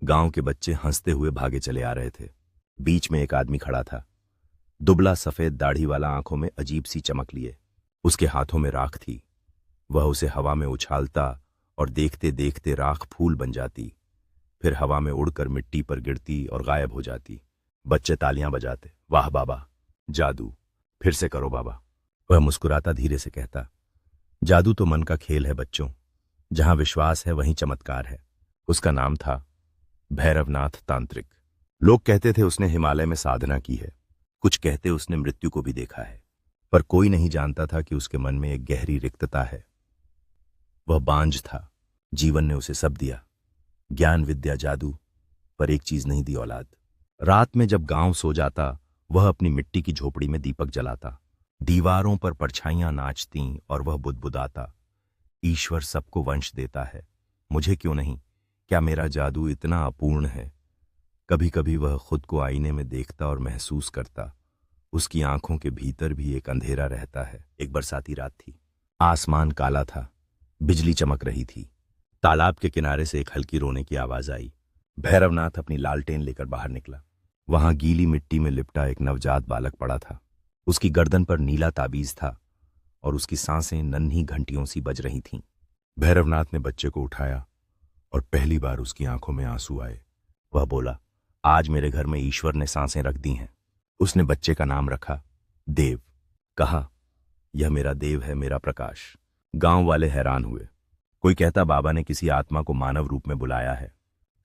गांव के बच्चे हंसते हुए भागे चले आ रहे थे। बीच में एक आदमी खड़ा था, दुबला सफेद दाढ़ी वाला, आंखों में अजीब सी चमक लिए। उसके हाथों में राख थी। वह उसे हवा में उछालता और देखते देखते राख फूल बन जाती, फिर हवा में उड़कर मिट्टी पर गिरती और गायब हो जाती। बच्चे तालियां बजाते, वाह बाबा, जादू, फिर से करो बाबा। वह मुस्कुराता धीरे से कहता, जादू तो मन का खेल है बच्चों, जहां विश्वास है वहीं चमत्कार है। उसका नाम था भैरवनाथ तांत्रिक। लोग कहते थे उसने हिमालय में साधना की है, कुछ कहते उसने मृत्यु को भी देखा है, पर कोई नहीं जानता था कि उसके मन में एक गहरी रिक्तता है। वह बांझ था, जीवन ने उसे सब दिया, ज्ञान विद्या जादू, पर एक चीज नहीं दी, औलाद। रात में जब गांव सो जाता, वह अपनी मिट्टी की झोपड़ी में दीपक जलाता। दीवारों पर परछाइयां नाचतीं और वह बुदबुदाता, ईश्वर सबको वंश देता है, मुझे क्यों नहीं? क्या मेरा जादू इतना अपूर्ण है? कभी कभी वह खुद को आईने में देखता और महसूस करता, उसकी आंखों के भीतर भी एक अंधेरा रहता है। एक बरसाती रात थी, आसमान काला था, बिजली चमक रही थी। तालाब के किनारे से एक हल्की रोने की आवाज आई। भैरवनाथ अपनी लालटेन लेकर बाहर निकला। वहां गीली मिट्टी में लिपटा एक नवजात बालक पड़ा था। उसकी गर्दन पर नीला ताबीज था और उसकी सांसें नन्ही घंटियों सी बज रही थीं। भैरवनाथ ने बच्चे को उठाया और पहली बार उसकी आंखों में आंसू आए। वह बोला, आज मेरे घर में ईश्वर ने सांसें रख दी हैं। उसने बच्चे का नाम रखा देव। कहा, यह मेरा देव है, मेरा प्रकाश। गांव वाले हैरान हुए। कोई कहता बाबा ने किसी आत्मा को मानव रूप में बुलाया है,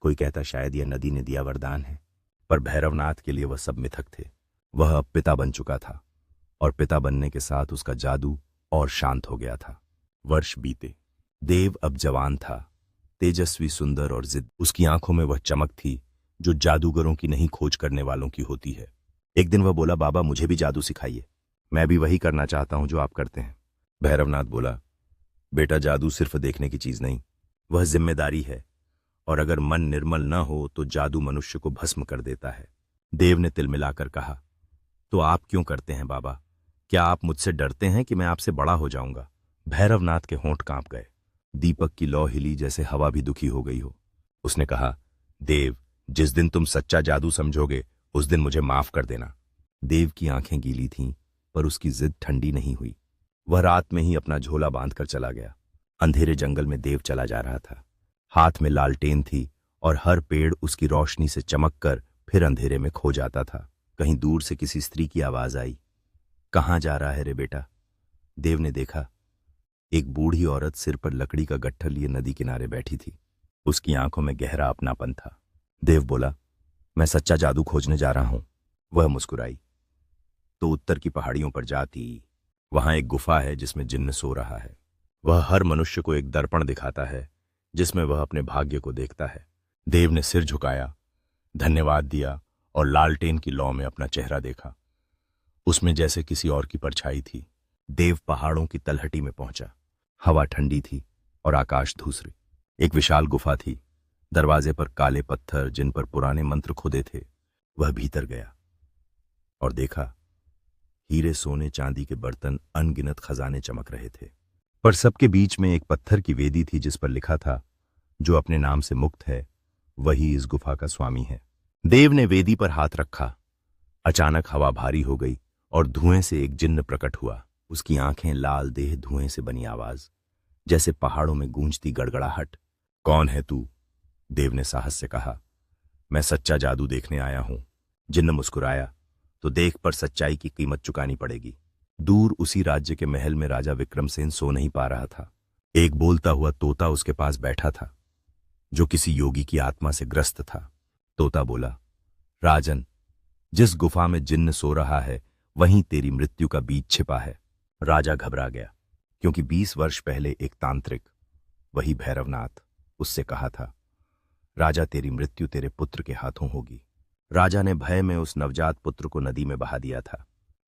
कोई कहता शायद यह नदी ने दिया वरदान है। पर भैरवनाथ के लिए वह सब मिथक थे। वह अब पिता बन चुका था और पिता बनने के साथ उसका जादू और शांत हो गया था। वर्ष बीते। देव अब जवान था, तेजस्वी, सुंदर और जिद। उसकी आंखों में वह चमक थी जो जादूगरों की नहीं, खोज करने वालों की होती है। एक दिन वह बोला, बाबा मुझे भी जादू सिखाइए, मैं भी वही करना चाहता हूं जो आप करते हैं। भैरवनाथ बोला, बेटा जादू सिर्फ देखने की चीज नहीं, वह जिम्मेदारी है, और अगर मन निर्मल न हो तो जादू मनुष्य को भस्म कर देता है। देव ने तिलमिलाकर कहा, तो आप क्यों करते हैं बाबा? क्या आप मुझसे डरते हैं कि मैं आपसे बड़ा हो जाऊंगा? भैरवनाथ के होंठ कांप गए। दीपक की लौ हिली जैसे हवा भी दुखी हो गई हो। उसने कहा, देव, जिस दिन तुम सच्चा जादू समझोगे उस दिन मुझे माफ कर देना। देव की आंखें गीली थीं, पर उसकी जिद ठंडी नहीं हुई। वह रात में ही अपना झोला बांधकर चला गया। अंधेरे जंगल में देव चला जा रहा था। हाथ में लालटेन थी और हर पेड़ उसकी रोशनी से चमककर फिर अंधेरे में खो जाता था। कहीं दूर से किसी स्त्री की आवाज आई, कहाँ जा रहा है रे बेटा? देव ने देखा, एक बूढ़ी औरत सिर पर लकड़ी का गट्ठर लिए नदी किनारे बैठी थी। उसकी आंखों में गहरा अपनापन था। देव बोला, मैं सच्चा जादू खोजने जा रहा हूं। वह मुस्कुराई, तो उत्तर की पहाड़ियों पर जाती, वहां एक गुफा है जिसमें जिन्न सो रहा है। वह हर मनुष्य को एक दर्पण दिखाता है जिसमें वह अपने भाग्य को देखता है। देव ने सिर झुकाया, धन्यवाद दिया और लालटेन की लौ में अपना चेहरा देखा। उसमें जैसे किसी और की परछाई थी। देव पहाड़ों की तलहटी में पहुंचा। हवा ठंडी थी और आकाश धूसरी। एक विशाल गुफा थी, दरवाजे पर काले पत्थर जिन पर पुराने मंत्र खुदे थे। वह भीतर गया और देखा, हीरे, सोने, चांदी के बर्तन, अनगिनत खजाने चमक रहे थे। पर सबके बीच में एक पत्थर की वेदी थी जिस पर लिखा था, जो अपने नाम से मुक्त है वही इस गुफा का स्वामी है। देव ने वेदी पर हाथ रखा। अचानक हवा भारी हो गई और धुएं से एक जिन्न प्रकट हुआ। उसकी आंखें लाल, देह धुएं से बनी, आवाज जैसे पहाड़ों में गूंजती गड़गड़ाहट। कौन है तू? देव ने साहस से कहा, मैं सच्चा जादू देखने आया हूं। जिन्न मुस्कुराया, तो देख, पर सच्चाई की कीमत चुकानी पड़ेगी। दूर उसी राज्य के महल में राजा विक्रमसेन सो नहीं पा रहा था। एक बोलता हुआ तोता उसके पास बैठा था, जो किसी योगी की आत्मा से ग्रस्त था। तोता बोला, राजन, जिस गुफा में जिन्न सो रहा है वहीं तेरी मृत्यु का बीज छिपा है। राजा घबरा गया, क्योंकि 20 वर्ष पहले एक तांत्रिक, वही भैरवनाथ, उससे कहा था, राजा तेरी मृत्यु तेरे पुत्र के हाथों होगी। राजा ने भय में उस नवजात पुत्र को नदी में बहा दिया था।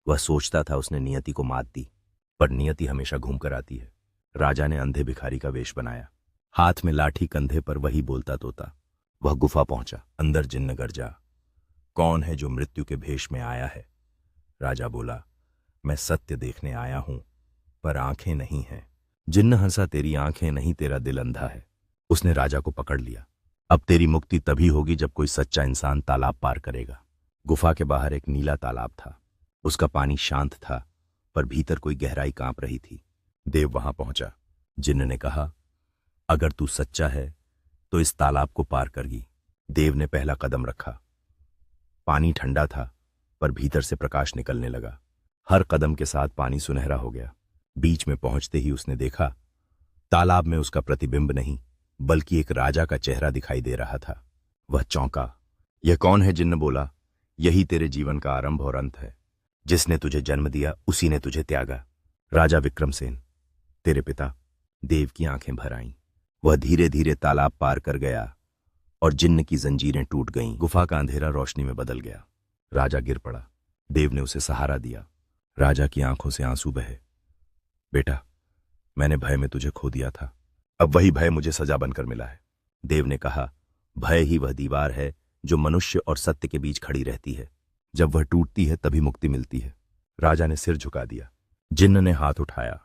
वह सोचता था उसने नियति को मात दी, पर नियति हमेशा घूमकर आती है। राजा ने अंधे भिखारी का वेश बनाया, हाथ में लाठी, कंधे पर वही बोलता तोता। वह गुफा पहुंचा। अंदर जिन्न गरजा, कौन है जो मृत्यु के भेष में आया है? राजा बोला, मैं सत्य देखने आया हूं, पर आंखें नहीं हैं। जिन्न हंसा, तेरी आंखें नहीं, तेरा दिल अंधा है। उसने राजा को पकड़ लिया। अब तेरी मुक्ति तभी होगी जब कोई सच्चा इंसान तालाब पार करेगा। गुफा के बाहर एक नीला तालाब था। उसका पानी शांत था, पर भीतर कोई गहराई कांप रही थी। देव वहां पहुंचा। जिन्न ने कहा, अगर तू सच्चा है तो इस तालाब को पार करगी। देव ने पहला कदम रखा। पानी ठंडा था, पर भीतर से प्रकाश निकलने लगा। हर कदम के साथ पानी सुनहरा हो गया। बीच में पहुंचते ही उसने देखा, तालाब में उसका प्रतिबिंब नहीं, बल्कि एक राजा का चेहरा दिखाई दे रहा था। वह चौंका। यह कौन है? जिन्न बोला, यही तेरे जीवन का आरंभ और अंत है। जिसने तुझे जन्म दिया उसी ने तुझे त्यागा। राजा विक्रमसेन, तेरे पिता। देव की आंखें भर आईं। वह धीरे धीरे तालाब पार कर गया और जिन्न की जंजीरें टूट गईं। गुफा का अंधेरा रोशनी में बदल गया। राजा गिर पड़ा। देव ने उसे सहारा दिया। राजा की आंखों से आंसू बहे। बेटा, मैंने भय में तुझे खो दिया था। अब वही भय मुझे सजा बनकर मिला है। देव ने कहा, भय ही वह दीवार है जो मनुष्य और सत्य के बीच खड़ी रहती है। जब वह टूटती है तभी मुक्ति मिलती है। राजा ने सिर झुका दिया। जिन्न ने हाथ उठाया।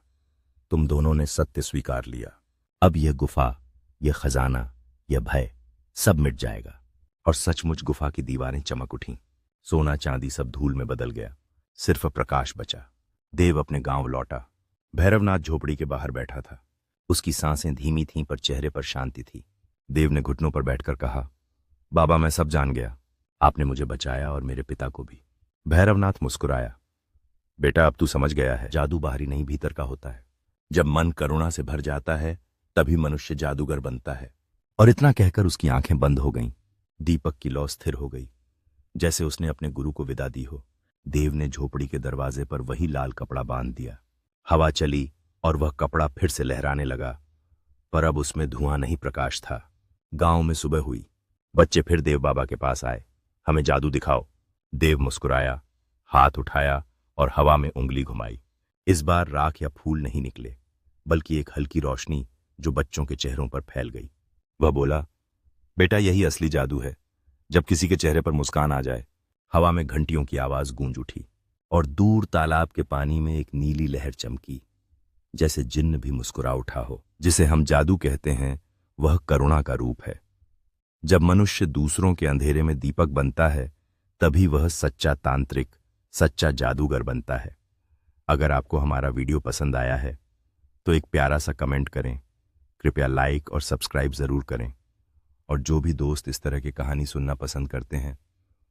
तुम दोनों ने सत्य स्वीकार लिया। अब यह गुफा, यह खजाना, यह भय सब मिट जाएगा। और सचमुच गुफा की दीवारें चमक उठीं। सोना चांदी सब धूल में बदल गया। सिर्फ प्रकाश बचा। देव अपने गांव लौटा। भैरवनाथ झोपड़ी के बाहर बैठा था। उसकी सांसें धीमी थीं, पर चेहरे पर शांति थी। देव ने घुटनों पर बैठकर कहा, बाबा, मैं सब जान गया। आपने मुझे बचाया और मेरे पिता को भी। भैरवनाथ मुस्कुराया। बेटा, अब तू समझ गया है, जादू बाहरी नहीं भीतर का होता है। जब मन करुणा से भर जाता है तभी मनुष्य जादूगर बनता है। और इतना कहकर उसकी आंखें बंद हो गईं। दीपक की लौ स्थिर हो गई, जैसे उसने अपने गुरु को विदा दी हो। देव ने झोपड़ी के दरवाजे पर वही लाल कपड़ा बांध दिया। हवा चली और वह कपड़ा फिर से लहराने लगा, पर अब उसमें धुआं नहीं, प्रकाश था। गांव में सुबह हुई। बच्चे फिर देव बाबा के पास आए। हमें जादू दिखाओ। देव मुस्कुराया, हाथ उठाया और हवा में उंगली घुमाई। इस बार राख या फूल नहीं निकले, बल्कि एक हल्की रोशनी जो बच्चों के चेहरों पर फैल गई। वह बोला, बेटा, यही असली जादू है, जब किसी के चेहरे पर मुस्कान आ जाए। हवा में घंटियों की आवाज गूंज उठी और दूर तालाब के पानी में एक नीली लहर चमकी, जैसे जिन्न भी मुस्कुरा उठा हो। जिसे हम जादू कहते हैं वह करुणा का रूप है। जब मनुष्य दूसरों के अंधेरे में दीपक बनता है तभी वह सच्चा तांत्रिक, सच्चा जादूगर बनता है। अगर आपको हमारा वीडियो पसंद आया है तो एक प्यारा सा कमेंट करें। कृपया लाइक और सब्सक्राइब जरूर करें। और जो भी दोस्त इस तरह की कहानी सुनना पसंद करते हैं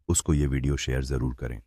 उसको ये वीडियो शेयर जरूर करें।